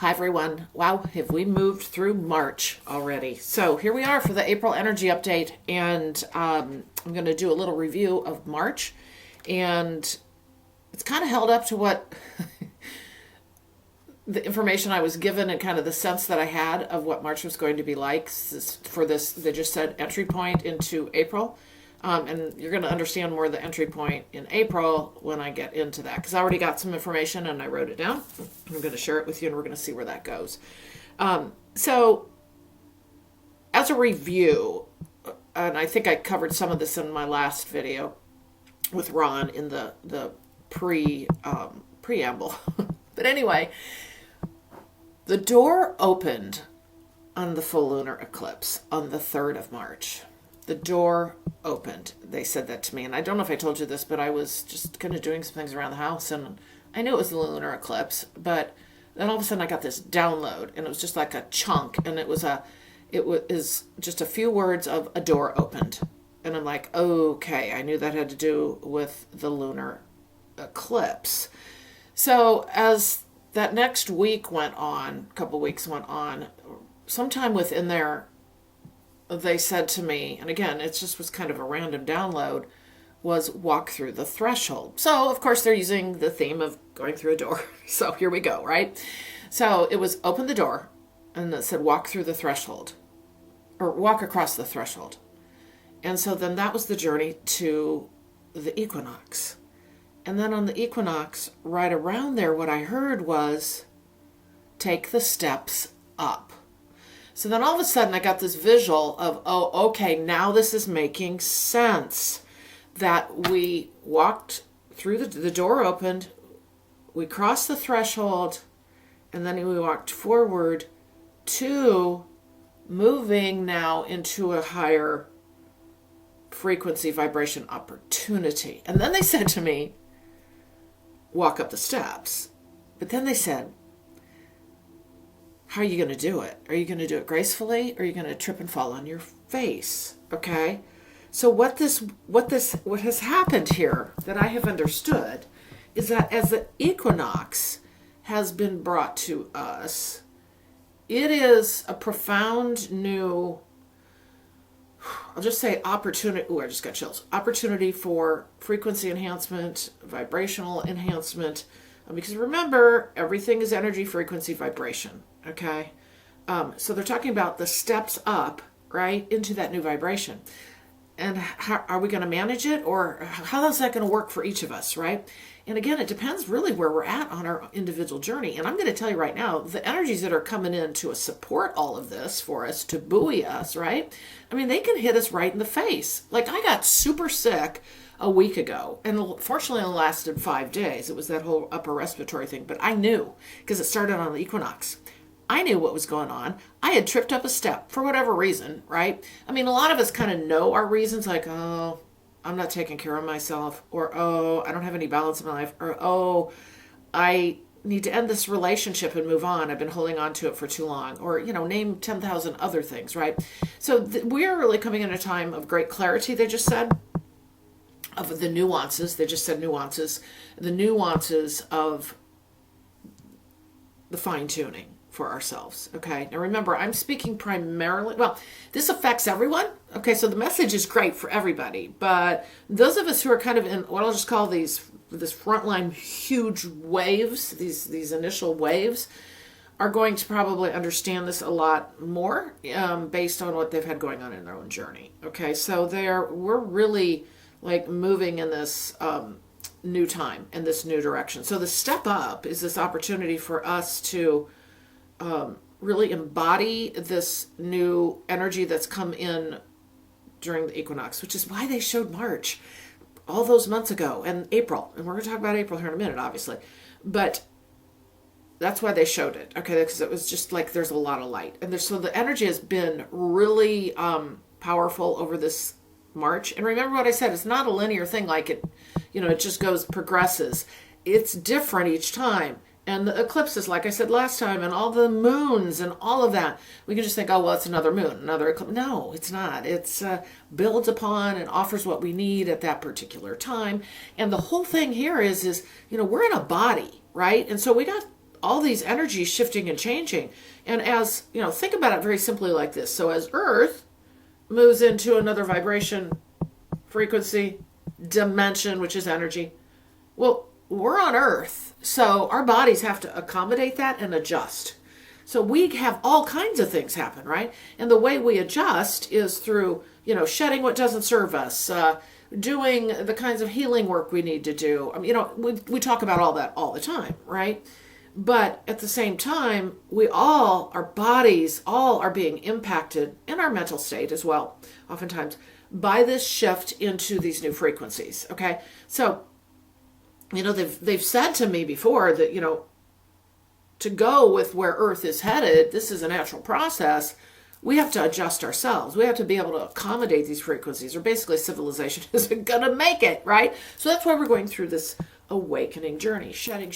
Hi everyone. Wow, have we moved through March already? So here we are for the April energy update, and I'm going to do a little review of March, and it's kind of held up to what the information I was given and kind of the sense that I had of what March was going to be like. For this, they just said entry point into April. And you're going to understand more of the entry point in April when I get into that, because I already got some information and I wrote it down. I'm going to share it with you and we're going to see where that goes. So as a review, and I think I covered some of this in my last video with Ron in the preamble. But anyway, the door opened on the full lunar eclipse on the 3rd of March. The door opened. They said that to me. And I don't know if I told you this, but I was just kind of doing some things around the house. And I knew it was the lunar eclipse. But then all of a sudden I got this download. And it was just like a chunk. And it was just a few words of a door opened. And I'm like, okay. I knew that had to do with the lunar eclipse. So as that next week went on, a couple weeks went on, sometime within there, they said to me, and again, it just was kind of a random download, was walk through the threshold. So, of course, they're using the theme of going through a door. So here we go, right? So it was open the door, and it said walk through the threshold, or walk across the threshold. And so then that was the journey to the equinox. And then on the equinox, right around there, what I heard was take the steps up. So then all of a sudden I got this visual of, oh, okay, now this is making sense. That we walked through the door opened, we crossed the threshold, and then we walked forward to moving now into a higher frequency vibration opportunity. And then they said to me, walk up the steps. But then they said, how are you going to do it? Are you going to do it gracefully, or are you going to trip and fall on your face? Okay. So what has happened here that I have understood is that as the equinox has been brought to us, it is a profound new, I'll just say opportunity. Oh, I just got chills. Opportunity for frequency enhancement, vibrational enhancement. Because remember, everything is energy, frequency, vibration. Okay. So they're talking about the steps up, right, into that new vibration. And how are we going to manage it, or how is that going to work for each of us, right? And again, it depends really where we're at on our individual journey. And I'm going to tell you right now, the energies that are coming in to support all of this for us, to buoy us, right? I mean, they can hit us right in the face. Like, I got super sick a week ago, and fortunately it lasted 5 days. It was that whole upper respiratory thing, but I knew, because it started on the equinox. I knew what was going on. I had tripped up a step for whatever reason, right? I mean, a lot of us kind of know our reasons, like, oh, I'm not taking care of myself, or, oh, I don't have any balance in my life, or, oh, I need to end this relationship and move on. I've been holding on to it for too long, or, name 10,000 other things, right? So we're really coming in a time of great clarity, they just said, of the nuances. They just said nuances, the nuances of the fine-tuning for ourselves. Okay. Now remember, I'm speaking primarily, well, this affects everyone. Okay. So the message is great for everybody, but those of us who are kind of in what I'll just call this frontline huge waves, these initial waves, are going to probably understand this a lot more, based on what they've had going on in their own journey. Okay. So we're really like moving in this, new time and this new direction. So the step up is this opportunity for us to really embody this new energy that's come in during the equinox, which is why they showed March all those months ago, and April. And we're going to talk about April here in a minute, obviously. But that's why they showed it, okay? Because it was just like there's a lot of light. And so the energy has been really powerful over this March. And remember what I said, it's not a linear thing like it, it just progresses. It's different each time. And the eclipses, like I said last time, and all the moons and all of that, we can just think, oh, well, it's another moon, another eclipse. No, it's not. It's builds upon and offers what we need at that particular time. And the whole thing here is we're in a body, right? And so we got all these energies shifting and changing. And as, think about it very simply like this. So as Earth moves into another vibration, frequency, dimension, which is energy, well, we're on Earth, so our bodies have to accommodate that and adjust. So we have all kinds of things happen, right? And the way we adjust is through, shedding what doesn't serve us, doing the kinds of healing work we need to do. I mean, we talk about all that all the time, right? But at the same time, our bodies all are being impacted, and our mental state as well, oftentimes, by this shift into these new frequencies, okay? So, they've said to me before that, to go with where Earth is headed, this is a natural process. We have to adjust ourselves. We have to be able to accommodate these frequencies, or basically civilization isn't going to make it, right? So that's why we're going through this awakening journey, shedding,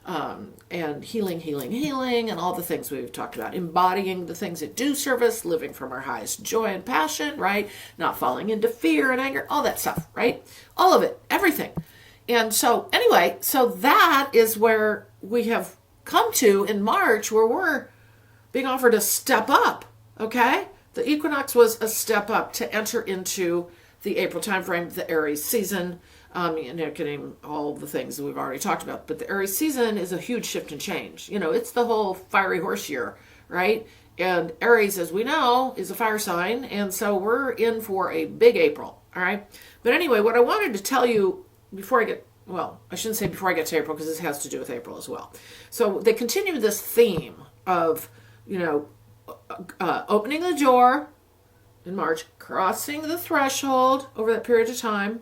and healing, and all the things we've talked about, embodying the things that do serve us, living from our highest joy and passion, right? Not falling into fear and anger, all that stuff, right? All of it, everything. And so anyway, so that is where we have come to in March, where we're being offered a step up, okay? The equinox was a step up to enter into the April timeframe, the Aries season. Getting all the things that we've already talked about. But the Aries season is a huge shift and change. It's the whole fiery horse year, right? And Aries, as we know, is a fire sign. And so we're in for a big April, all right? But anyway, what I wanted to tell you I shouldn't say before I get to April, because this has to do with April as well. So they continue this theme of, opening the door in March, crossing the threshold over that period of time,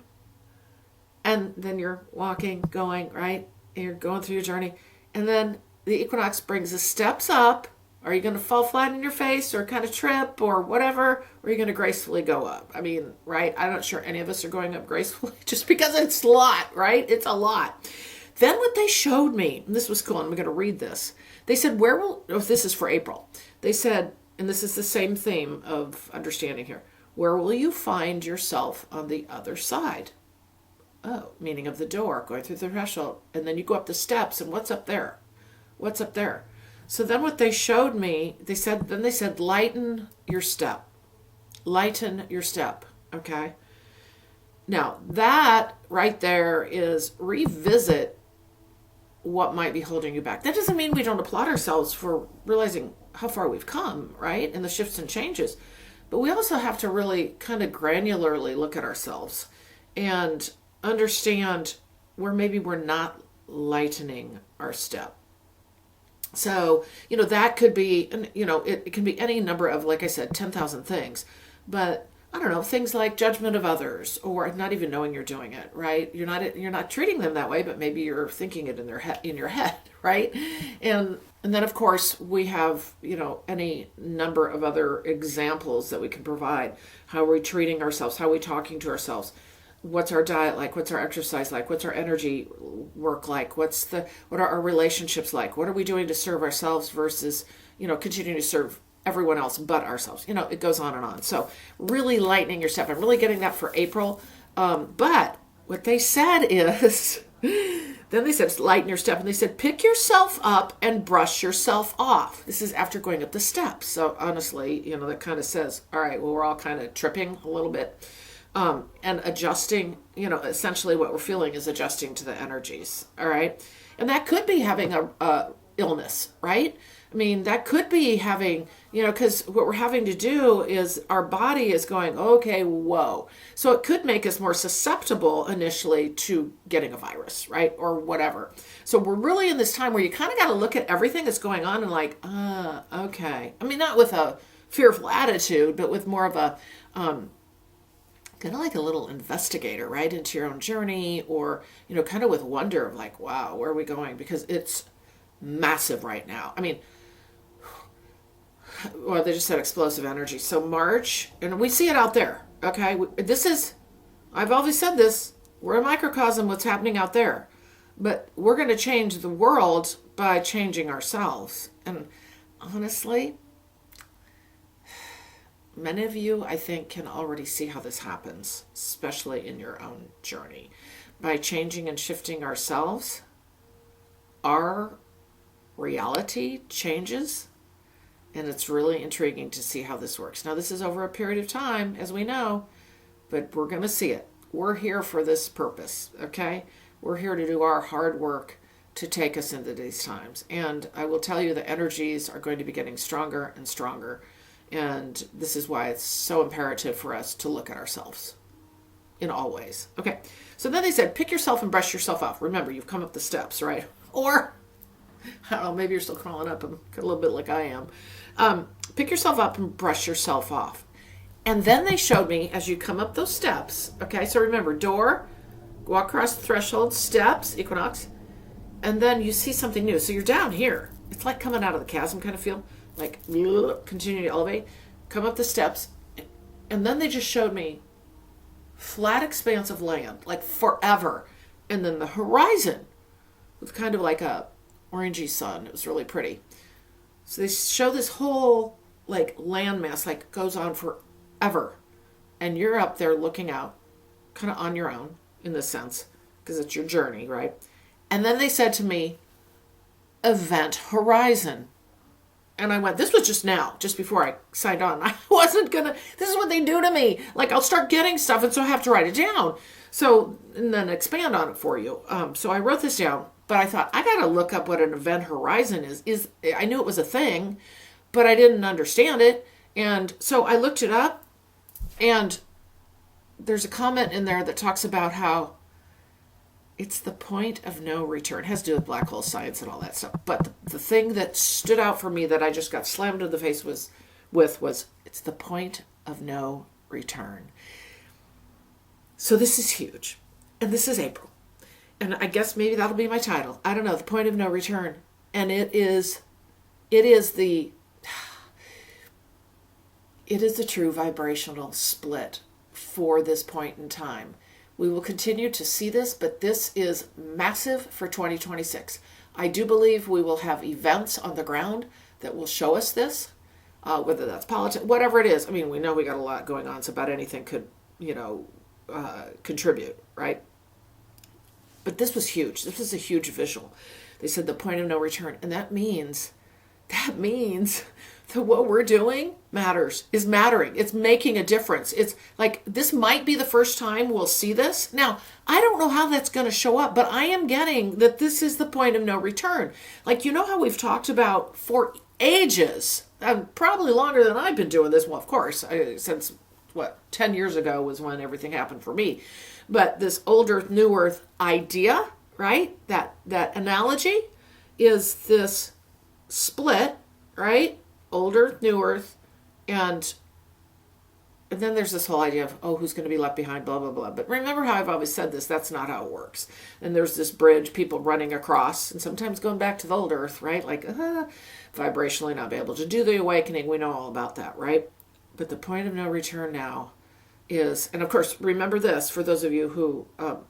and then you're walking, going, right? And you're going through your journey. And then the equinox brings the steps up. Are you going to fall flat on your face or kind of trip or whatever? Or are you going to gracefully go up? I mean, right? I'm not sure any of us are going up gracefully just because it's a lot, right? It's a lot. Then what they showed me, and this was cool, and I'm going to read this. They said, this is for April. They said, and this is the same theme of understanding here, where will you find yourself on the other side? Oh, meaning of the door, going through the threshold. And then you go up the steps, and what's up there? What's up there? So then what they showed me, they said, lighten your step. Lighten your step, okay? Now, that right there is revisit what might be holding you back. That doesn't mean we don't applaud ourselves for realizing how far we've come, right? And the shifts and changes. But we also have to really kind of granularly look at ourselves and understand where maybe we're not lightening our step. So, that could be, it can be any number of, like I said, 10,000 things. But I don't know, things like judgment of others, or not even knowing you're doing it, right? You're not treating them that way, but maybe you're thinking it in your head, right? And then of course we have, any number of other examples that we can provide. How are we treating ourselves? How are we talking to ourselves? What's our diet like? What's our exercise like? What's our energy work like? What are our relationships like? What are we doing to serve ourselves versus, continuing to serve everyone else but ourselves? It goes on and on. So really lightening your step. I'm really getting that for April. But what they said is, then they said, lighten your step. And they said, pick yourself up and brush yourself off. This is after going up the steps. So honestly, that kind of says, all right, well, we're all kind of tripping a little bit. And adjusting, essentially what we're feeling is adjusting to the energies. All right. And that could be having a illness, right? I mean, that could be having, because what we're having to do is our body is going, okay, whoa. So it could make us more susceptible initially to getting a virus, right? Or whatever. So we're really in this time where you kind of got to look at everything that's going on and like, okay. I mean, not with a fearful attitude, but with more of a, kind of like a little investigator, right, into your own journey, or, kind of with wonder of like, wow, where are we going? Because it's massive right now. I mean, well, they just said explosive energy. So March, and we see it out there, okay? I've always said this, we're a microcosm of what's happening out there. But we're going to change the world by changing ourselves. And honestly, many of you, I think, can already see how this happens, especially in your own journey. By changing and shifting ourselves, our reality changes. And it's really intriguing to see how this works. Now, this is over a period of time, as we know, but we're going to see it. We're here for this purpose, okay? We're here to do our hard work to take us into these times. And I will tell you the energies are going to be getting stronger and stronger. And this is why it's so imperative for us to look at ourselves in all ways. Okay, so then they said, pick yourself and brush yourself off. Remember, you've come up the steps, right? Or, I don't know, maybe you're still crawling up a little bit like I am. Pick yourself up and brush yourself off. And then they showed me as you come up those steps, okay, so remember, door, walk across the threshold, steps, equinox, and then you see something new. So you're down here. It's like coming out of the chasm kind of feel, like continue to elevate, come up the steps, and then they just showed me flat expanse of land, like forever. And then the horizon with kind of like a orangey sun. It was really pretty. So they show this whole like landmass, like goes on forever. And you're up there looking out, kind of on your own in this sense, because it's your journey, right? And then they said to me, event horizon. And I went, this was just now, just before I signed on. I wasn't going to, this is what they do to me. Like, I'll start getting stuff, and so I have to write it down. So, and then expand on it for you. So I wrote this down, but I thought, I got to look up what an event horizon is. I knew it was a thing, but I didn't understand it. And so I looked it up, and there's a comment in there that talks about how it's the point of no return. It has to do with black hole science and all that stuff. But the thing that stood out for me that I just got slammed in the face was it's the point of no return. So this is huge. And this is April. And I guess maybe that'll be my title. I don't know. The point of no return. And it is the true vibrational split for this point in time. We will continue to see this, but this is massive for 2026. I do believe we will have events on the ground that will show us this, whether that's politics, whatever it is. I mean, we know we got a lot going on, so about anything could, contribute, right? But this was huge. This was a huge visual. They said the point of no return, and that means that what we're doing is mattering. It's making a difference. It's like, this might be the first time we'll see this. Now, I don't know how that's going to show up, but I am getting that this is the point of no return. Like, you know how we've talked about for ages, probably longer than I've been doing this. Well, of course, since 10 years ago was when everything happened for me. But this old earth, new earth idea, right? That analogy is this split, right? Old earth, new earth, and then there's this whole idea of, who's going to be left behind, blah, blah, blah. But remember how I've always said this, that's not how it works. And there's this bridge, people running across, and sometimes going back to the old earth, right? Like, vibrationally not be able to do the awakening. We know all about that, right? But the point of no return now is, and of course, remember this, for those of you who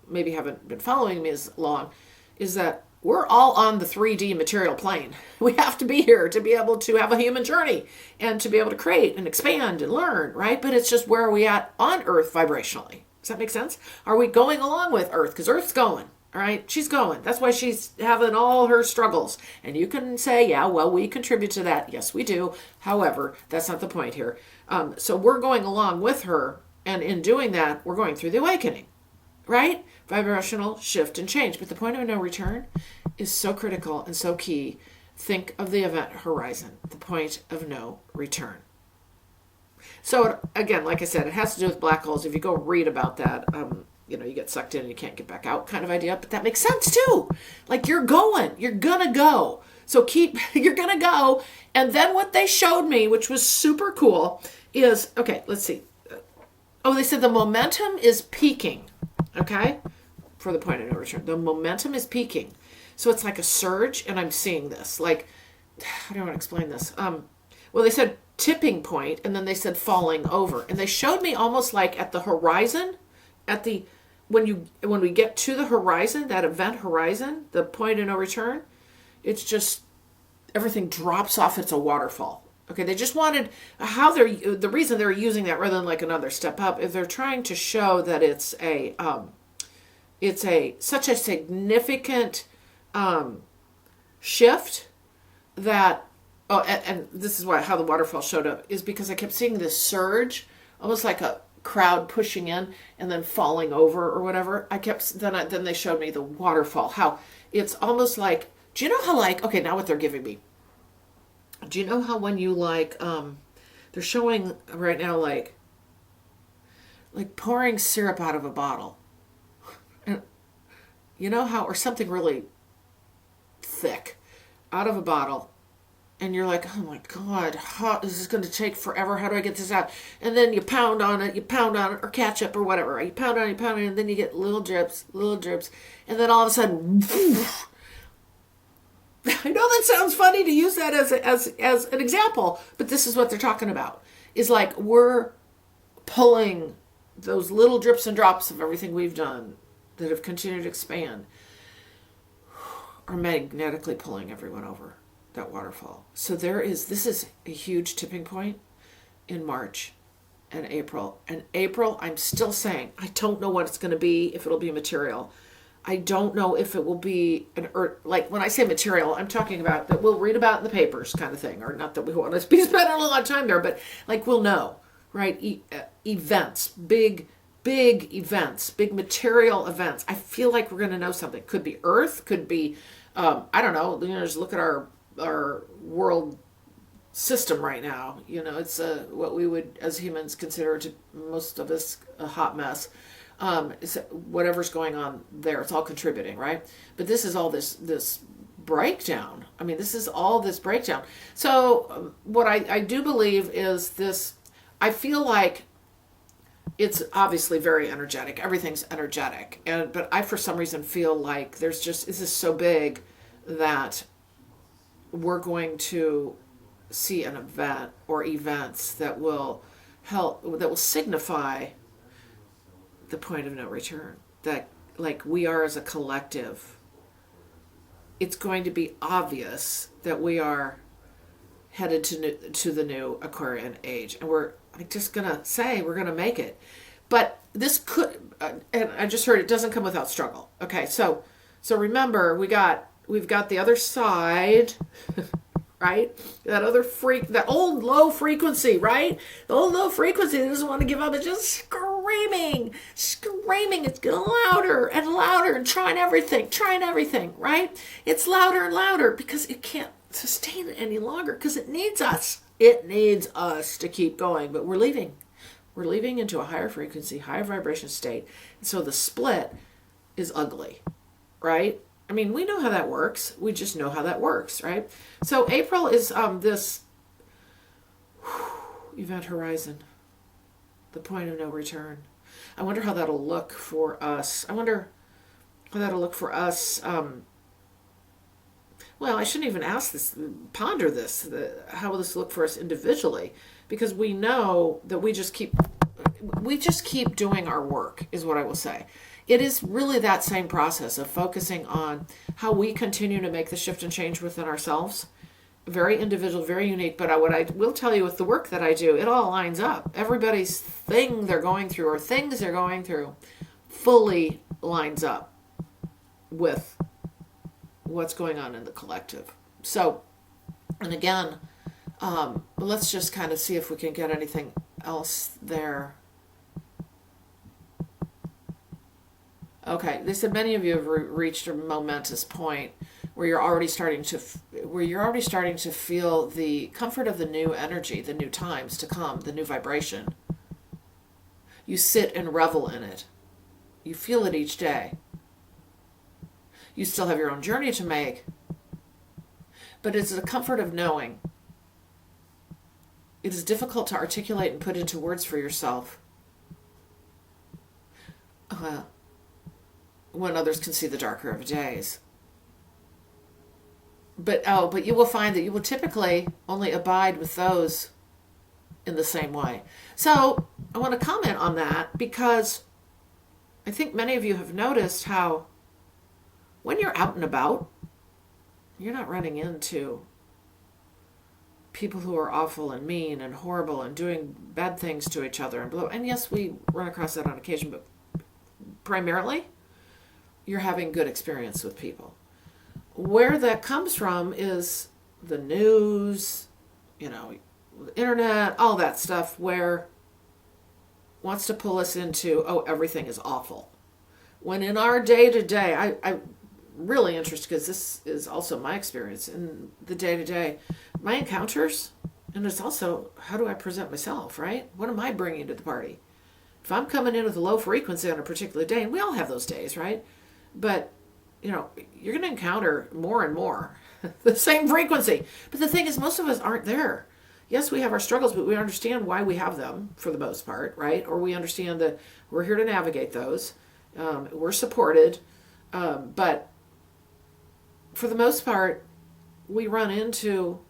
maybe haven't been following me as long, is that we're all on the 3D material plane. We have to be here to be able to have a human journey and to be able to create and expand and learn, right? But it's just, where are we at on Earth vibrationally? Does that make sense? Are we going along with Earth? Because Earth's going, all right? She's going. That's why she's having all her struggles. And you can say, yeah, well, we contribute to that. Yes, we do. However, that's not the point here. So we're going along with her. And in doing that, we're going through the awakening, right? Vibrational shift and change. But the point of no return is so critical and so key. Think of the event horizon, the point of no return. So again, like I said, it has to do with black holes. If you go read about that, you get sucked in and you can't get back out kind of idea. But that makes sense too. Like, you're going to go. So you're going to go. And then what they showed me, which was super cool, is, okay, let's see. They said the momentum is peaking, okay, for the point of no return. The momentum is peaking. So it's like a surge, and I'm seeing this. Like, how do I want to explain this? They said tipping point, and then they said falling over. And they showed me almost like at the horizon, when we get to the horizon, that event horizon, the point of no return, it's just, everything drops off. It's a waterfall. Okay, they just wanted the reason they're using that rather than like another step up, if they're trying to show that it's such a significant shift that, oh, and this is how the waterfall showed up, is because I kept seeing this surge, almost like a crowd pushing in and then falling over or whatever. Then they showed me the waterfall, how it's almost like, do you know how, like, okay, now what they're giving me, do you know how when you they're showing right now like pouring syrup out of a bottle, and you know how, or something really thick out of a bottle, and you're like, oh my God, this is going to take forever. How do I get this out? And then you pound on it, or ketchup or whatever. Right? You pound on it, and then you get little drips, and then all of a sudden, I know that sounds funny to use that as an example, but this is what they're talking about. Is like we're pulling those little drips and drops of everything we've done that have continued to expand, are magnetically pulling everyone over that waterfall. So this is a huge tipping point in March and April. And April, I'm still saying, I don't know what it's going to be, if it'll be material. I don't know if it will be an earth, like when I say material, I'm talking about that we'll read about in the papers kind of thing, or not that we want to be spending a lot of time there, but like we'll know, right? Events, big events, big material events. I feel like we're going to know something. Could be earth, could be, I don't know, just look at our world system right now. It's what we would as humans consider, to most of us, a hot mess. Whatever's going on there, it's all contributing, right? But this is all this breakdown. I mean, this is all this breakdown. So what I do believe is this. I feel like it's obviously very energetic. Everything's energetic, but I for some reason feel like this is so big that we're going to see an event or events that will signify the point of no return, that like we are as a collective, it's going to be obvious that we are headed to the new Aquarian age, and we're just gonna say we're gonna make it. But this could, and I just heard, it doesn't come without struggle. Okay, so remember, we've got the other side, right? That old low frequency, right? The old low frequency that doesn't want to give up. It's just screaming. It's getting louder and louder and trying everything, right? It's louder and louder because it can't sustain it any longer, because it needs us. It needs us to keep going, but we're leaving. We're leaving into a higher frequency, higher vibration state. And so the split is ugly, right? I mean, we know how that works. We just know how that works, right? So April is this event horizon, the point of no return. I wonder how that'll look for us. Well, I shouldn't even ask this, ponder this. How will this look for us individually? Because we know that we just keep doing our work, is what I will say. It is really that same process of focusing on how we continue to make the shift and change within ourselves. Very individual, very unique. But what I will tell you with the work that I do, it all lines up. Everybody's thing they're going through, or things they're going through, fully lines up with what's going on in the collective. So, and again, let's just kind of see if we can get anything else there. Okay, they said many of you have reached a momentous point where you're already starting to feel the comfort of the new energy, the new times to come, the new vibration. You sit and revel in it. You feel it each day. You still have your own journey to make, but it's the comfort of knowing. It is difficult to articulate and put into words for yourself when others can see the darker of days. But you will find that you will typically only abide with those in the same way. So I want to comment on that, because I think many of you have noticed how when you're out and about, you're not running into people who are awful and mean and horrible and doing bad things to each other and yes, we run across that on occasion, but primarily you're having good experience with people. Where that comes from is the news, you know, the internet, all that stuff, where wants to pull us into, oh, everything is awful. When in our day to day, I'm really interested because this is also my experience in the day to day, my encounters, and it's also how do I present myself, right? What am I bringing to the party? If I'm coming in with a low frequency on a particular day, and we all have those days, right? But, you know, you're going to encounter more and more the same frequency. But the thing is, most of us aren't there. Yes, we have our struggles, but we understand why we have them for the most part, right? Or we understand that we're here to navigate those. We're supported. But for the most part, we run into,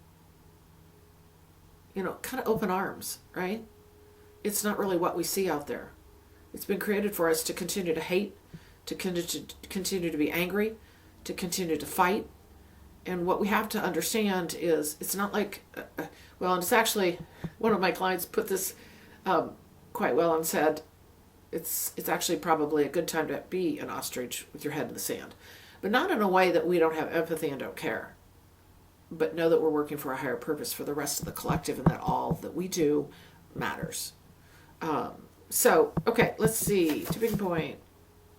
you know, kind of open arms, right? It's not really what we see out there. It's been created for us to continue to hate, to continue to be angry, to continue to fight. And what we have to understand is it's not like, well, and it's actually, one of my clients put this quite well and said, it's actually probably a good time to be an ostrich with your head in the sand. But not in a way that we don't have empathy and don't care. But know that we're working for a higher purpose for the rest of the collective and that all that we do matters. So, okay, let's see. Tipping point.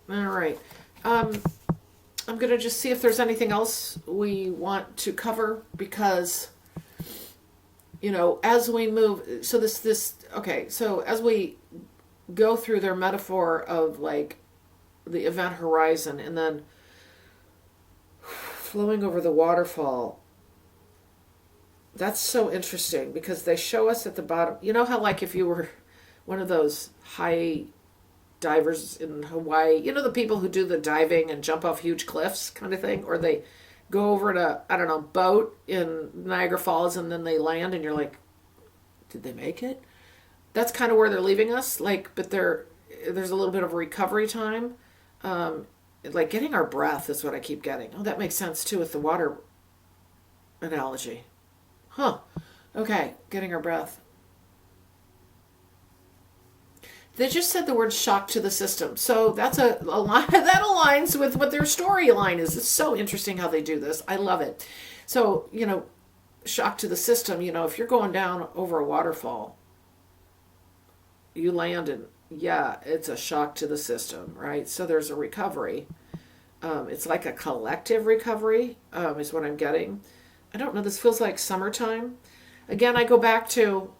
All right. I'm going to just see if there's anything else we want to cover because, you know, as we move, so okay, so as we go through their metaphor of like the event horizon and then flowing over the waterfall, that's so interesting because they show us at the bottom, you know how like if you were one of those high divers in Hawaii, you know, the people who do the diving and jump off huge cliffs kind of thing, or they go over to, I don't know, boat in Niagara Falls and then they land and you're like, did they make it? That's kind of where they're leaving us. Like, but there's a little bit of a recovery time. Like getting our breath is what I keep getting. Oh, that makes sense too with the water analogy. Huh. Okay, getting our breath. They just said the word shock to the system. So that's a line that aligns with what their storyline is. It's so interesting how they do this. I love it. So, you know, shock to the system, you know, if you're going down over a waterfall, you land and yeah, it's a shock to the system, right? So there's a recovery. It's like a collective recovery, is what I'm getting. I don't know, this feels like summertime. Again, I go back to,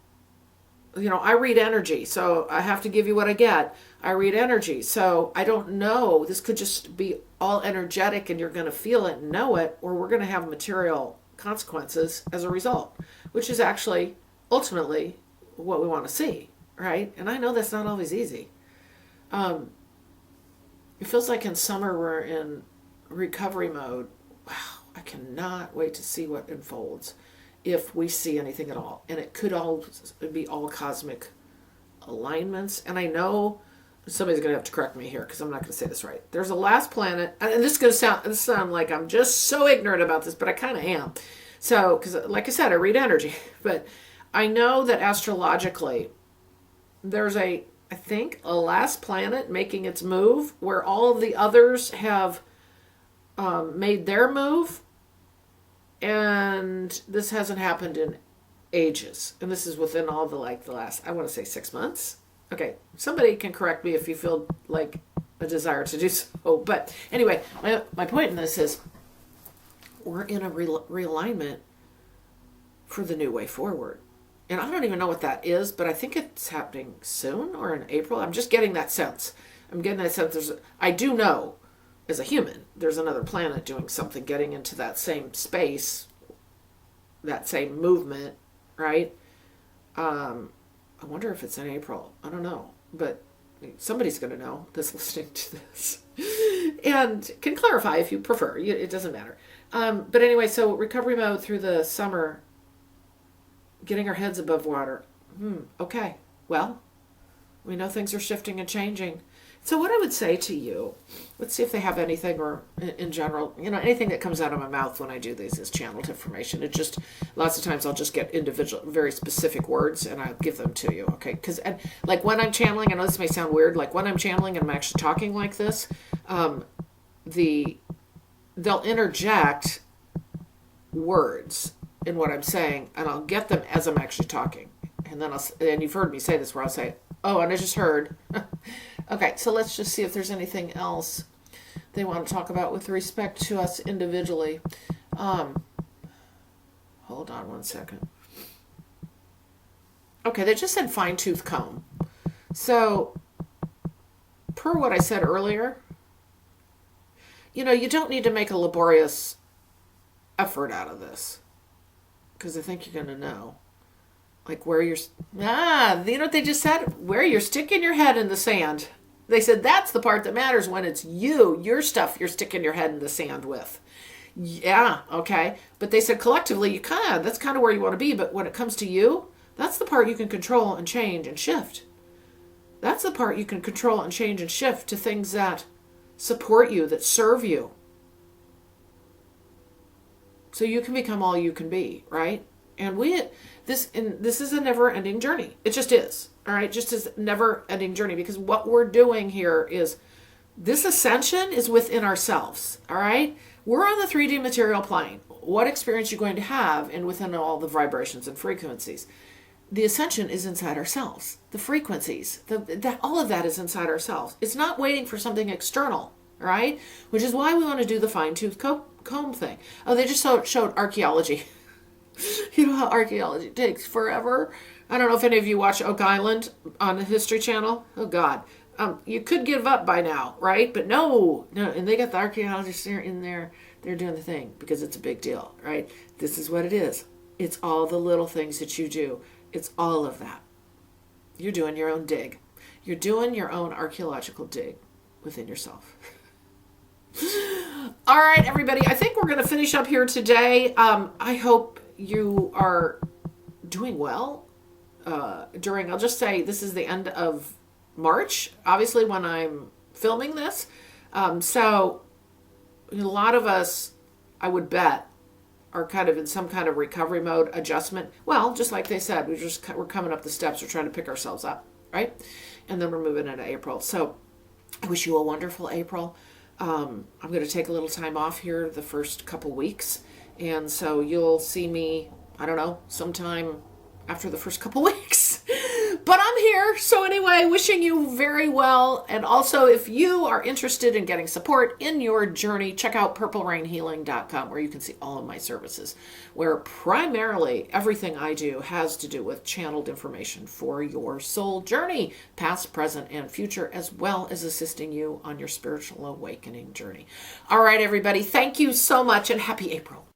you know, I read energy, so I have to give you what I get. I read energy, so I don't know. This could just be all energetic and you're going to feel it and know it, or we're going to have material consequences as a result, which is actually ultimately what we want to see, right? And I know that's not always easy. It feels like in summer we're in recovery mode. Wow, I cannot wait to see what unfolds. If we see anything at all. And it could all be all cosmic alignments. And I know somebody's going to have to correct me here because I'm not going to say this right. There's a last planet, and this is going to sound like I'm just so ignorant about this, but I kind of am. So, because like I said, I read energy. But I know that astrologically, there's I think, a last planet making its move where all of the others have made their move. And this hasn't happened in ages. And this is within all the last, I want to say 6 months. Okay, somebody can correct me if you feel like a desire to do so. But anyway, my point in this is we're in a realignment for the new way forward. And I don't even know what that is, but I think it's happening soon or in April. I'm just getting that sense. I do know as a human, there's another planet doing something, getting into that same space, that same movement, right? I wonder if it's in April. I don't know, but somebody's going to know that's listening to this and can clarify if you prefer. It doesn't matter. But anyway, so recovery mode through the summer, getting our heads above water. Okay, well, we know things are shifting and changing. So what I would say to you, let's see if they have anything, or in general, you know, anything that comes out of my mouth when I do these is channeled information. It just, lots of times I'll just get individual, very specific words and I'll give them to you, okay? Because, like when I'm channeling, I know this may sound weird, like when I'm channeling and I'm actually talking like this, they'll interject words in what I'm saying, and I'll get them as I'm actually talking. And then and you've heard me say this where I'll say, oh, and I just heard. Okay, so let's just see if there's anything else they want to talk about with respect to us individually. Hold on one second. Okay, they just said fine-tooth comb. So, per what I said earlier, you don't need to make a laborious effort out of this, because I think you're going to know. Like where you're, you know what they just said? Where you're sticking your head in the sand. They said that's the part that matters when it's your stuff you're sticking your head in the sand with. Yeah, okay. But they said collectively, that's kind of where you want to be. But when it comes to you, that's the part you can control and change and shift. That's the part you can control and change and shift to things that support you, that serve you. So you can become all you can be, right? And this is a never-ending journey. It just is, all right? Just is a never-ending journey, because what we're doing here is this ascension is within ourselves, all right? We're on the 3D material plane. What experience you're going to have, and within all the vibrations and frequencies. The ascension is inside ourselves. The frequencies, all of that is inside ourselves. It's not waiting for something external, right? Which is why we want to do the fine-tooth comb thing. Oh, they just showed archaeology. You know how archaeology takes forever? I don't know if any of you watch Oak Island on the History Channel. Oh, God. You could give up by now, right? But no. And they got the archaeologists in there. They're doing the thing because it's a big deal, right? This is what it is. It's all the little things that you do. It's all of that. You're doing your own dig. You're doing your own archaeological dig within yourself. All right, everybody. I think we're going to finish up here today. I hope you are doing well I'll just say this is the end of March, obviously, when I'm filming this. So a lot of us, I would bet, are kind of in some kind of recovery mode, adjustment. Well, just like they said, we're coming up the steps. We're trying to pick ourselves up, right? And then we're moving into April. So I wish you a wonderful April. I'm going to take a little time off here the first couple weeks. And so you'll see me, I don't know, sometime after the first couple weeks. But I'm here. So anyway, wishing you very well. And also, if you are interested in getting support in your journey, check out purplerainhealing.com, where you can see all of my services, where primarily everything I do has to do with channeled information for your soul journey, past, present, and future, as well as assisting you on your spiritual awakening journey. All right, everybody. Thank you so much, and happy April.